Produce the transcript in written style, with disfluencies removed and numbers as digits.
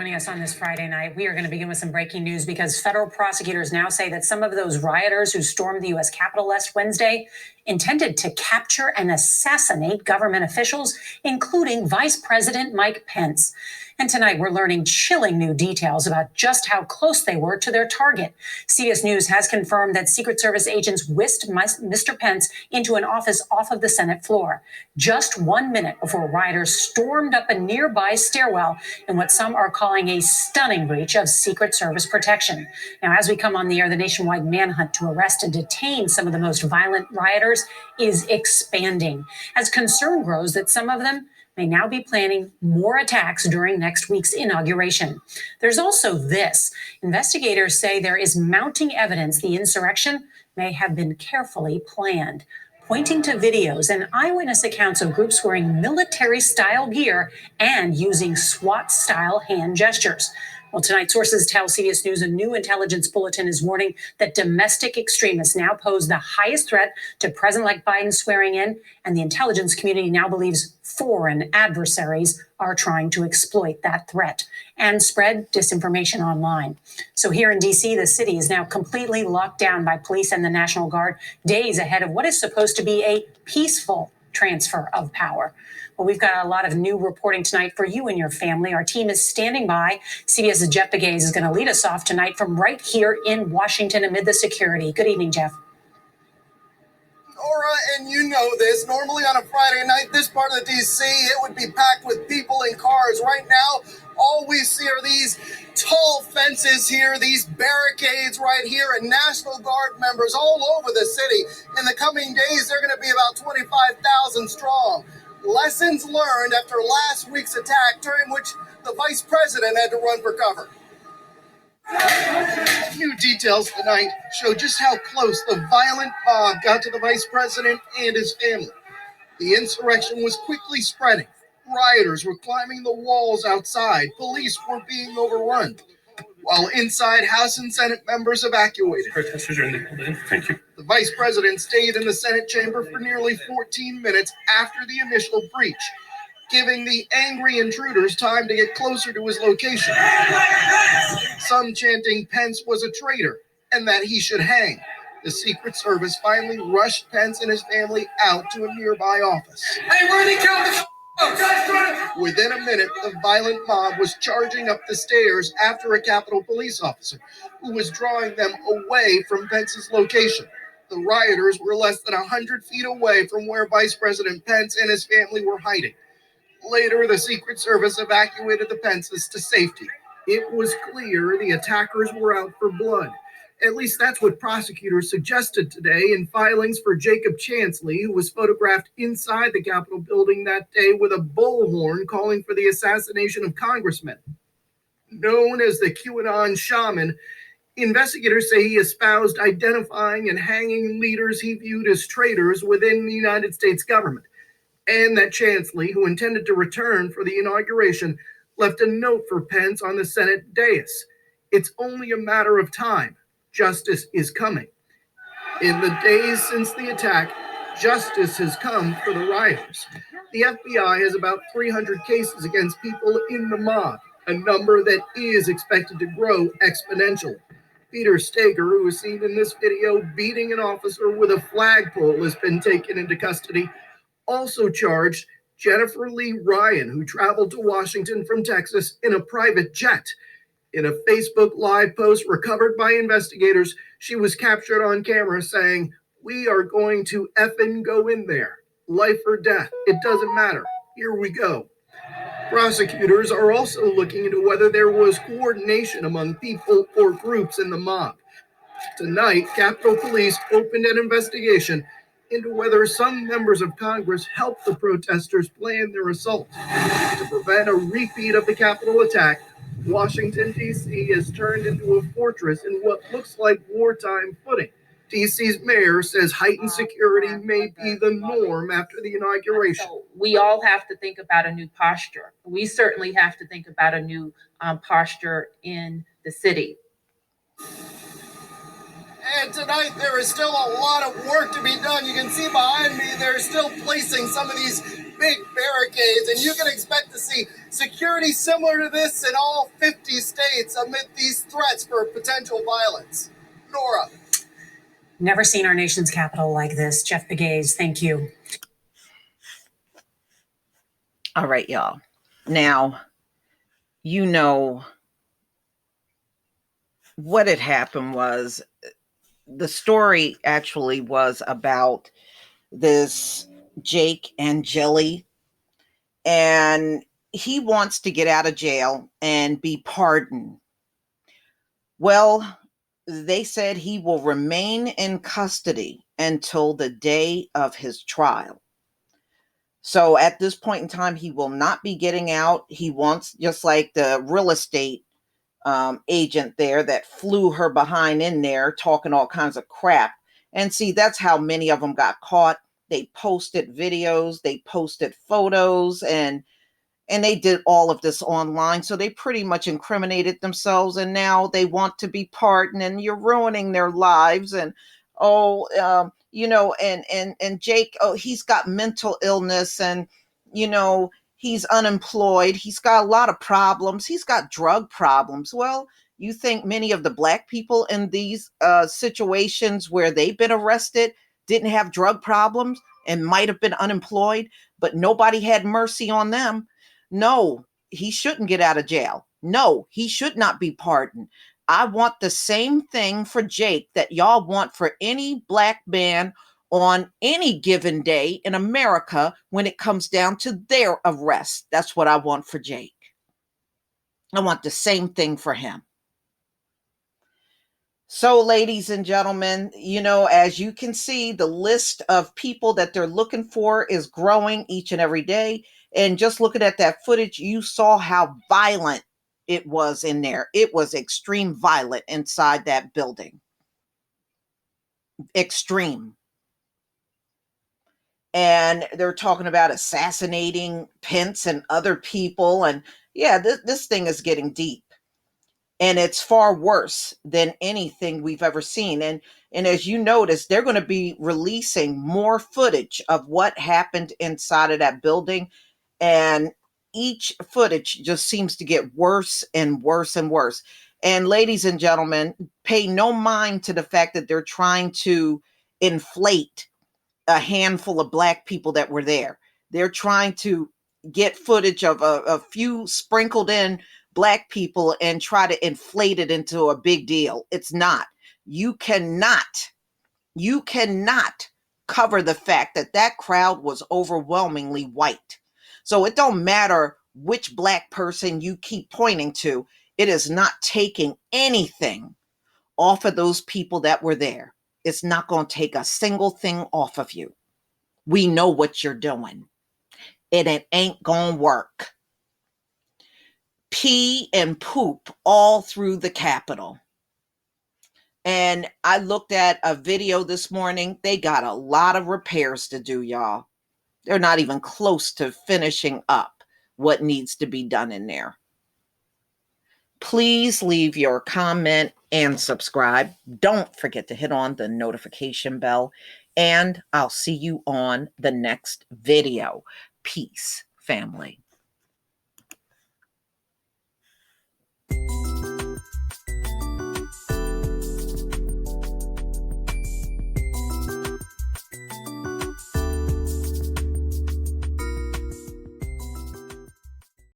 Joining us on this Friday night, we are going to begin with some breaking news because federal prosecutors now say that some of those rioters who stormed the U.S. Capitol last Wednesday intended to capture and assassinate government officials, including Vice President Mike Pence. And tonight, we're learning chilling new details about just how close they were to their target. CBS News has confirmed that Secret Service agents whisked Mr. Pence into an office off of the Senate floor, just 1 minute before rioters stormed up a nearby stairwell in what some are calling a stunning breach of Secret Service protection. Now, as we come on the air, the nationwide manhunt to arrest and detain some of the most violent rioters is expanding, as concern grows that some of them may now be planning more attacks during next week's inauguration. There's also this. Investigators say there is mounting evidence the insurrection may have been carefully planned, pointing to videos and eyewitness accounts of groups wearing military-style gear and using SWAT-style hand gestures. Well, tonight, sources tell CBS News a new intelligence bulletin is warning that domestic extremists now pose the highest threat to President-elect Biden's swearing in, and the intelligence community now believes foreign adversaries are trying to exploit that threat and spread disinformation online. So here in D.C., the city is now completely locked down by police and the National Guard, days ahead of what is supposed to be a peaceful transfer of power. Well, we've got a lot of new reporting tonight for you and your family. Our team is standing by. CBS's Jeff Begaze is going to lead us off tonight from right here in Washington amid the security. Good evening, Jeff. Nora, and you know this, normally on a Friday night, this part of D.C., it would be packed with people in cars. Right now, all we see are these tall fences here, these barricades right here, and National Guard members all over the city. In the coming days, they're going to be about 25,000 strong. Lessons learned after last week's attack, during which the vice president had to run for cover. New details tonight show just how close the violent mob got to the vice president and his family. The insurrection was quickly spreading. Rioters were climbing the walls outside. Police were being overrun. While inside, House and Senate members evacuated. Protesters are in the building. Thank you. The vice president stayed in the Senate chamber for nearly 14 minutes after the initial breach, giving the angry intruders time to get closer to his location. Some chanting Pence was a traitor and that he should hang. The Secret Service finally rushed Pence and his family out to a nearby office. Hey, where'd he kill the Within a minute, the violent mob was charging up the stairs after a Capitol police officer who was drawing them away from Pence's location. The rioters were less than 100 feet away from where Vice President Pence and his family were hiding. Later, the Secret Service evacuated the Pences to safety. It was clear the attackers were out for blood. At least that's what prosecutors suggested today in filings for Jacob Chansley, who was photographed inside the Capitol building that day with a bullhorn calling for the assassination of congressmen. Known as the QAnon shaman, investigators say he espoused identifying and hanging leaders he viewed as traitors within the United States government, and that Chansley, who intended to return for the inauguration, left a note for Pence on the Senate dais. It's only a matter of time. Justice is coming. In the days since the attack, justice has come for the rioters. The FBI has about 300 cases against people in the mob, a number that is expected to grow exponentially. Peter Stager, who was seen in this video beating an officer with a flagpole, has been taken into custody. Also charged, Jennifer Lee Ryan, who traveled to Washington from Texas in a private jet. In a Facebook Live post recovered by investigators, she was captured on camera saying, "We are going to effing go in there. Life or death, it doesn't matter. Here we go." Prosecutors are also looking into whether there was coordination among people or groups in the mob. Tonight, Capitol Police opened an investigation into whether some members of Congress helped the protesters plan their assault. To prevent a repeat of the Capitol attack, Washington, D.C. has turned into a fortress in what looks like wartime footing. D.C.'s mayor says heightened security may be the norm after the inauguration. So we all have to think about a new posture. We certainly have to think about a new posture in the city. And tonight, there is still a lot of work to be done. You can see behind me, they're still placing some of these big barricades days, and you can expect to see security similar to this in all 50 states amid these threats for potential violence. Nora. Never seen our nation's capital like this. Jeff Begays, thank you. All right, y'all. Now, you know, what had happened was the story actually was about this Jake and Jilly, and he wants to get out of jail and be pardoned. Well, they said he will remain in custody until the day of his trial. So at this point in time, he will not be getting out. He wants, just like the real estate agent there that flew her behind in there talking all kinds of crap. And see, that's how many of them got caught. They posted videos, they posted photos, and they did all of this online. So they pretty much incriminated themselves, and now they want to be pardoned, and you're ruining their lives. And and Jake, he's got mental illness, and he's unemployed. He's got a lot of problems. He's got drug problems. Well, you think many of the Black people in these situations where they've been arrested didn't have drug problems and might have been unemployed, but nobody had mercy on them? No, he shouldn't get out of jail. No, he should not be pardoned. I want the same thing for Jake that y'all want for any Black man on any given day in America when it comes down to their arrest. That's what I want for Jake. I want the same thing for him. So, ladies and gentlemen, as you can see, the list of people that they're looking for is growing each and every day. And just looking at that footage, you saw how violent it was in there. It was extreme violent inside that building. Extreme. And they're talking about assassinating Pence and other people. And yeah, this thing is getting deep. And it's far worse than anything we've ever seen. And as you notice, they're going to be releasing more footage of what happened inside of that building. And each footage just seems to get worse and worse and worse. And ladies and gentlemen, pay no mind to the fact that they're trying to inflate a handful of Black people that were there. They're trying to get footage of a few sprinkled in Black people and try to inflate it into a big deal. It's not. You cannot cover the fact that that crowd was overwhelmingly white. So it don't matter which Black person you keep pointing to. It is not taking anything off of those people that were there. It's not going to take a single thing off of you. We know what you're doing. And it ain't going to work. Pee and poop all through the Capitol. And I looked at a video this morning. They got a lot of repairs to do, y'all. They're not even close to finishing up what needs to be done in there. Please leave your comment and subscribe. Don't forget to hit on the notification bell. And I'll see you on the next video. Peace, family.